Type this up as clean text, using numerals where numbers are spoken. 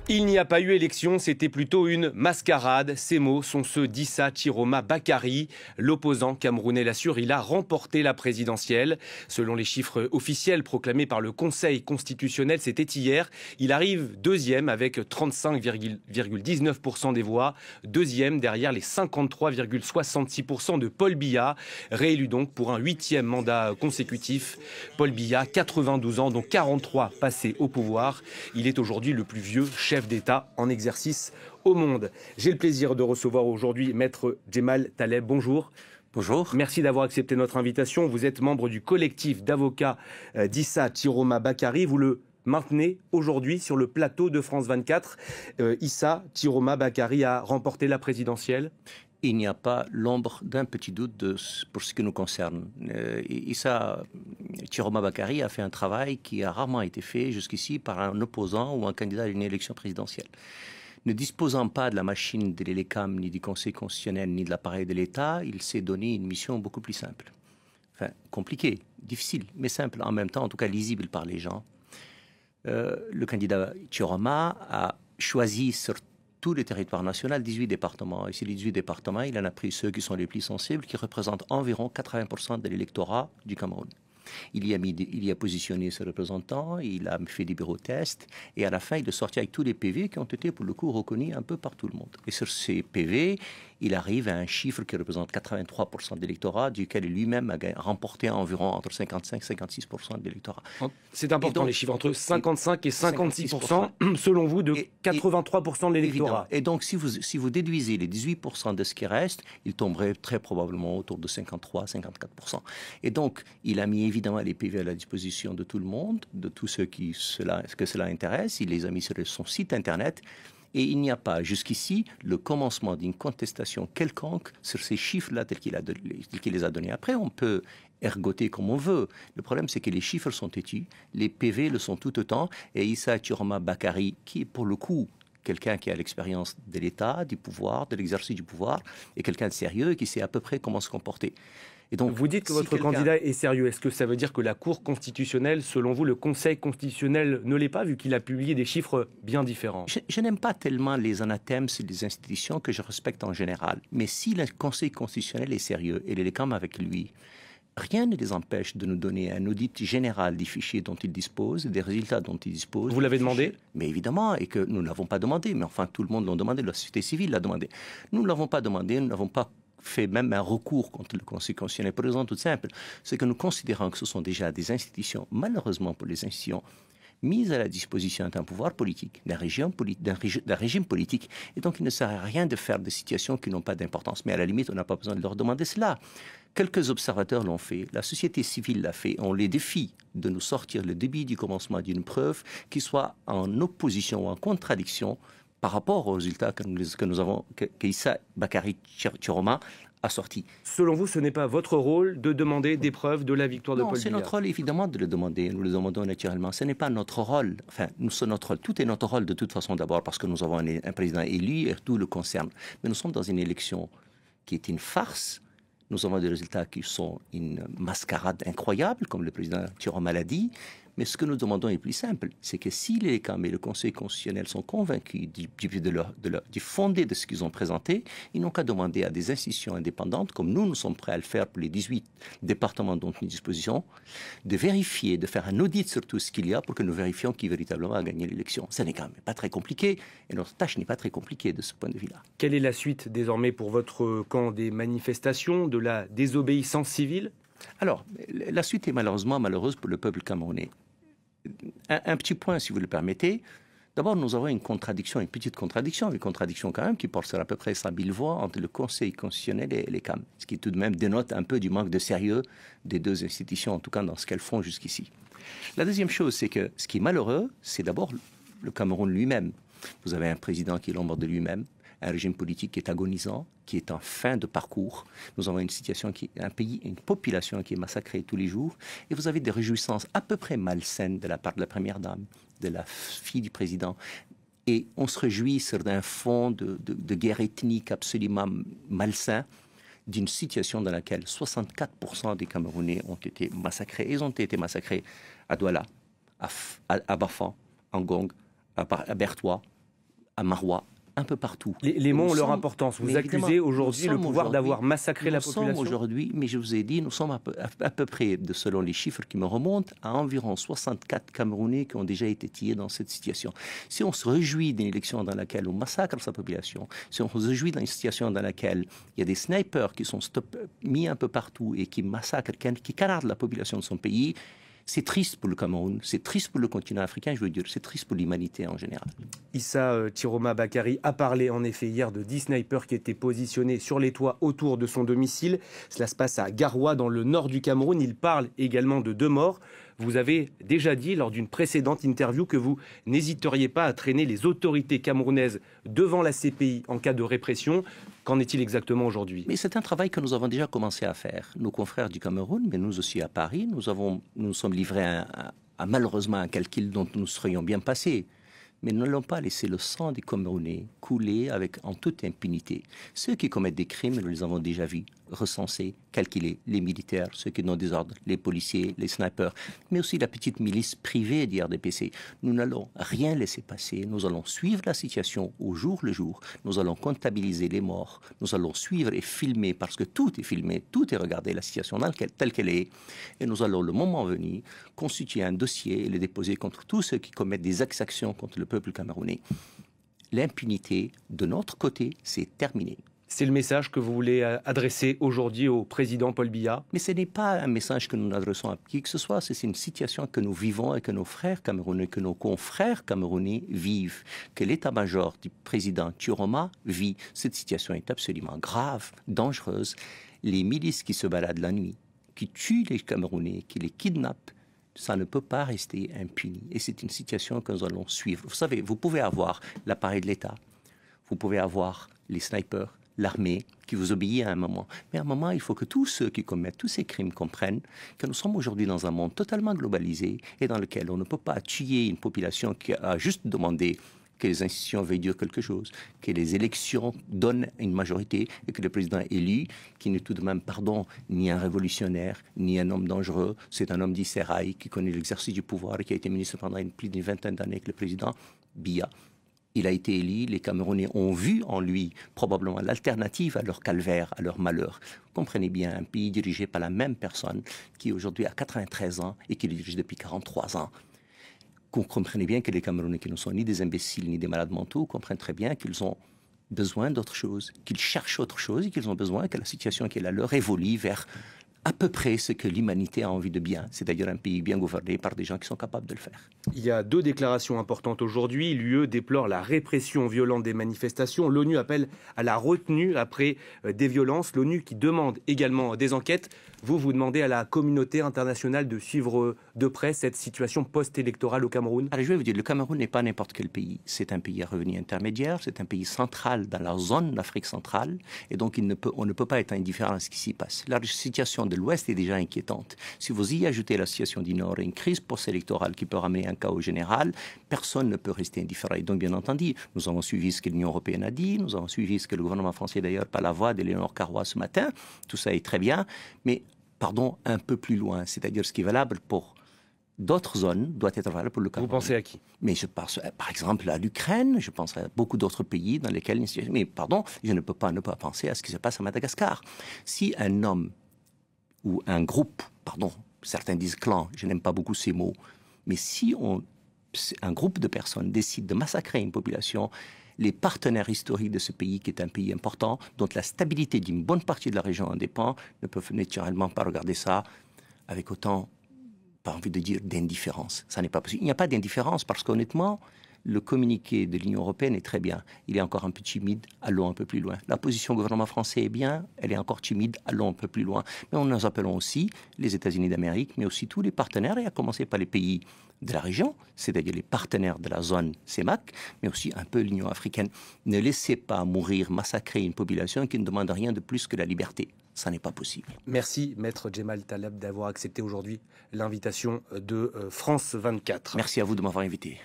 Il n'y a pas eu élection, c'était plutôt une mascarade. Ces mots sont ceux d'Issa Chiroma Bakary. L'opposant camerounais l'assure, il a remporté la présidentielle. Selon les chiffres officiels proclamés par le Conseil constitutionnel, c'était hier. Il arrive deuxième avec 35,19% des voix. Deuxième derrière les 53,66% de Paul Biya. Réélu donc pour un 8e mandat consécutif. Paul Biya, 92 ans, dont 43 passés au pouvoir. Il est aujourd'hui le plus vieux chef d'État en exercice au monde. J'ai le plaisir de recevoir aujourd'hui Maître Djemal Taleb. Bonjour. Bonjour. Merci d'avoir accepté notre invitation. Vous êtes membre du collectif d'avocats d'Issa Chiroma Bakary. Vous le maintenez aujourd'hui sur le plateau de France 24. Issa Chiroma Bakary a remporté la présidentielle. Il n'y a pas l'ombre d'un petit doute pour ce qui nous concerne. Issa Chiroma Bakary a fait un travail qui a rarement été fait jusqu'ici par un opposant ou un candidat à une élection présidentielle. Ne disposant pas de la machine de l'ELECAM, ni du Conseil constitutionnel, ni de l'appareil de l'État, il s'est donné une mission beaucoup plus simple. Enfin, compliquée, difficile, mais simple en même temps, en tout cas lisible par les gens. Le candidat Chiroma a choisi sur tout le territoire national, 18 départements. Et sur les 18 départements, il en a pris ceux qui sont les plus sensibles, qui représentent environ 80% de l'électorat du Cameroun. Il y a positionné ses représentants, il a fait des bureaux tests, et à la fin, il est sorti avec tous les PV qui ont été, pour le coup, reconnus un peu par tout le monde. Et sur ces PV, il arrive à un chiffre qui représente 83% de l'électorat, duquel lui-même a remporté environ entre 55 et 56% de l'électorat. C'est important, donc, les chiffres, entre 55 et 56%, selon vous, de 83% de l'électorat. Et donc, si vous déduisez les 18% de ce qui reste, il tomberait très probablement autour de 53-54%. Et donc, il a mis évidemment les PV à la disposition de tout le monde, de tous ceux que cela intéresse. Il les a mis sur son site Internet. Et il n'y a pas jusqu'ici le commencement d'une contestation quelconque sur ces chiffres-là tels qu'il les a donnés. Après, on peut ergoter comme on veut. Le problème, c'est que les chiffres sont têtus, les PV le sont tout autant, et Issa Chiroma Bakary, qui est pour le coup quelqu'un qui a l'expérience de l'État, du pouvoir, de l'exercice du pouvoir, et quelqu'un de sérieux qui sait à peu près comment se comporter. Et donc, vous dites que votre candidat est sérieux. Est-ce que ça veut dire que la Cour constitutionnelle, selon vous, le Conseil constitutionnel ne l'est pas, vu qu'il a publié des chiffres bien différents? Je n'aime pas tellement les anathèmes sur les institutions que je respecte en général. Mais si le Conseil constitutionnel est sérieux et l'ELECAM avec lui, rien ne les empêche de nous donner un audit général des fichiers dont ils disposent, des résultats dont ils disposent. Vous l'avez demandé? Mais évidemment, et que nous ne l'avons pas demandé. Mais enfin, tout le monde l'a demandé, la société civile l'a demandé. Nous ne l'avons pas demandé, nous n'avons pas fait même un recours contre le Conseil constitutionnel pour une raison toute simple. C'est que nous considérons que ce sont déjà des institutions, malheureusement pour les institutions, mises à la disposition d'un pouvoir politique, d'un régime politique. Et donc, il ne sert à rien de faire des situations qui n'ont pas d'importance. Mais à la limite, on n'a pas besoin de leur demander cela. Quelques observateurs l'ont fait, la société civile l'a fait. On les défie de nous sortir le début du commencement d'une preuve qui soit en opposition ou en contradiction par rapport aux résultats que nous avons, qu'Issa Bakary Chiroma a sorti. Selon vous, ce n'est pas votre rôle de demander des preuves de la victoire de Paul Biya? C'est notre rôle, évidemment, de le demander. Nous le demandons naturellement. Ce n'est pas notre rôle. Enfin, notre rôle. Tout est notre rôle de toute façon, d'abord parce que nous avons un président élu et tout le concerne. Mais nous sommes dans une élection qui est une farce. Nous avons des résultats qui sont une mascarade incroyable, comme le président Chiroma l'a dit. Mais ce que nous demandons est plus simple, c'est que si les l'ELECAM et le Conseil constitutionnel sont convaincus du fondé de ce qu'ils ont présenté, ils n'ont qu'à demander à des institutions indépendantes, comme nous sommes prêts à le faire pour les 18 départements dont nous disposons, de vérifier, de faire un audit sur tout ce qu'il y a pour que nous vérifions qui véritablement a gagné l'élection. Ce n'est quand même pas très compliqué, et notre tâche n'est pas très compliquée de ce point de vue-là. Quelle est la suite désormais pour votre camp des manifestations, de la désobéissance civile? Alors, la suite est malheureusement malheureuse pour le peuple camerounais. Un petit point, si vous le permettez. D'abord, nous avons une petite contradiction quand même, qui porte sur à peu près 100 000 voix entre le Conseil constitutionnel et l'ELECAM, ce qui tout de même dénote un peu du manque de sérieux des deux institutions, en tout cas dans ce qu'elles font jusqu'ici. La deuxième chose, c'est que ce qui est malheureux, c'est d'abord le Cameroun lui-même. Vous avez un président qui est l'ombre de lui-même, un régime politique qui est agonisant, qui est en fin de parcours. Nous avons un pays, une population qui est massacrée tous les jours. Et vous avez des réjouissances à peu près malsaines de la part de la première dame, de la fille du président. Et on se réjouit sur un fond de guerre ethnique absolument malsain, d'une situation dans laquelle 64% des Camerounais ont été massacrés. Ils ont été massacrés à Douala, à Bafan, à Ngong, à Bertoua, à Maroua, un peu partout. Les mots ont leur importance. Vous accusez aujourd'hui le pouvoir d'avoir massacré la population. Nous sommes aujourd'hui, mais je vous ai dit, nous sommes à peu près, selon les chiffres qui me remontent, à environ 64 Camerounais qui ont déjà été tués dans cette situation. Si on se réjouit d'une élection dans laquelle on massacre sa population, si on se réjouit d'une situation dans laquelle il y a des snipers qui sont mis un peu partout et qui massacrent, qui canardent la population de son pays, c'est triste pour le Cameroun, c'est triste pour le continent africain, je veux dire, c'est triste pour l'humanité en général. Issa Chiroma Bakary a parlé en effet hier de 10 snipers qui étaient positionnés sur les toits autour de son domicile. Cela se passe à Garoua, dans le nord du Cameroun. Il parle également de 2 morts. Vous avez déjà dit lors d'une précédente interview que vous n'hésiteriez pas à traîner les autorités camerounaises devant la CPI en cas de répression. Qu'en est-il exactement aujourd'hui? Mais c'est un travail que nous avons déjà commencé à faire. Nos confrères du Cameroun, mais nous aussi à Paris, nous sommes livrés à malheureusement un calcul dont nous serions bien passés. Mais nous n'allons pas laisser le sang des Camerounais couler en toute impunité. Ceux qui commettent des crimes, nous les avons déjà vus, recensés, calculés, les militaires, ceux qui donnent des ordres, les policiers, les snipers, mais aussi la petite milice privée d'IRDPC. Nous n'allons rien laisser passer, nous allons suivre la situation au jour le jour, nous allons comptabiliser les morts, nous allons suivre et filmer, parce que tout est filmé, tout est regardé, la situation telle qu'elle est, et nous allons, le moment venu, constituer un dossier et le déposer contre tous ceux qui commettent des exactions contre le peuple camerounais. L'impunité, de notre côté, c'est terminé. C'est le message que vous voulez adresser aujourd'hui au président Paul Biya? Mais ce n'est pas un message que nous adressons à qui que ce soit, c'est une situation que nous vivons et que nos frères camerounais, que nos confrères camerounais vivent, que l'état-major du président Chiroma vit. Cette situation est absolument grave, dangereuse. Les milices qui se baladent la nuit, qui tuent les Camerounais, qui les kidnappent, ça ne peut pas rester impuni. Et c'est une situation que nous allons suivre. Vous savez, vous pouvez avoir l'appareil de l'État, vous pouvez avoir les snipers, l'armée qui vous obéit à un moment. Mais à un moment, il faut que tous ceux qui commettent tous ces crimes comprennent que nous sommes aujourd'hui dans un monde totalement globalisé et dans lequel on ne peut pas tuer une population qui a juste demandé que les institutions veuillent dire quelque chose, que les élections donnent une majorité et que le président élu, qui n'est tout de même, ni un révolutionnaire, ni un homme dangereux, c'est un homme d'Israël qui connaît l'exercice du pouvoir et qui a été ministre pendant plus d'une vingtaine d'années avec le président Biya. Il a été élu, les Camerounais ont vu en lui probablement l'alternative à leur calvaire, à leur malheur. Comprenez bien, un pays dirigé par la même personne qui aujourd'hui a 93 ans et qui le dirige depuis 43 ans. Comprenez bien que les Camerounais qui ne sont ni des imbéciles ni des malades mentaux comprennent très bien qu'ils ont besoin d'autre chose, qu'ils cherchent autre chose et qu'ils ont besoin que la situation qui est la leur évolue vers à peu près ce que l'humanité a envie de bien, c'est-à-dire un pays bien gouverné par des gens qui sont capables de le faire. Il y a 2 déclarations importantes aujourd'hui. L'UE déplore la répression violente des manifestations. L'ONU appelle à la retenue après des violences. L'ONU qui demande également des enquêtes. Vous demandez à la communauté internationale de suivre de près cette situation post-électorale au Cameroun? Alors, je vais vous dire, le Cameroun n'est pas n'importe quel pays. C'est un pays à revenu intermédiaire, c'est un pays central dans la zone d'Afrique centrale, et donc on ne peut pas être indifférent à ce qui s'y passe. La situation de l'Ouest est déjà inquiétante. Si vous y ajoutez la situation du Nord et une crise post-électorale qui peut ramener un chaos général, personne ne peut rester indifférent. Et donc, bien entendu, nous avons suivi ce que l'Union européenne a dit, nous avons suivi ce que le gouvernement français, d'ailleurs, par la voix d'Éléonore Carrois ce matin. Tout ça est très bien, mais un peu plus loin, c'est-à-dire ce qui est valable pour d'autres zones doit être valable pour le Cameroun. Vous pensez à qui? Mais je pense par exemple à l'Ukraine, je pense à beaucoup d'autres pays dans lesquels... Mais je ne peux pas ne pas penser à ce qui se passe à Madagascar. Si un homme ou un groupe, certains disent clan, je n'aime pas beaucoup ces mots, mais si un groupe de personnes décide de massacrer une population, les partenaires historiques de ce pays, qui est un pays important, dont la stabilité d'une bonne partie de la région en dépend, ne peuvent naturellement pas regarder ça avec autant, pas envie de dire, d'indifférence. Ça n'est pas possible. Il n'y a pas d'indifférence parce qu'honnêtement, le communiqué de l'Union européenne est très bien. Il est encore un peu timide, allons un peu plus loin. La position du gouvernement français est bien, elle est encore timide, allons un peu plus loin. Mais nous appelons aussi les États-Unis d'Amérique, mais aussi tous les partenaires, et à commencer par les pays de la région, c'est-à-dire les partenaires de la zone CEMAC, mais aussi un peu l'Union africaine. Ne laissez pas mourir, massacrer une population qui ne demande rien de plus que la liberté. Ça n'est pas possible. Merci, Maître Djemal Taleb, d'avoir accepté aujourd'hui l'invitation de France 24. Merci à vous de m'avoir invité.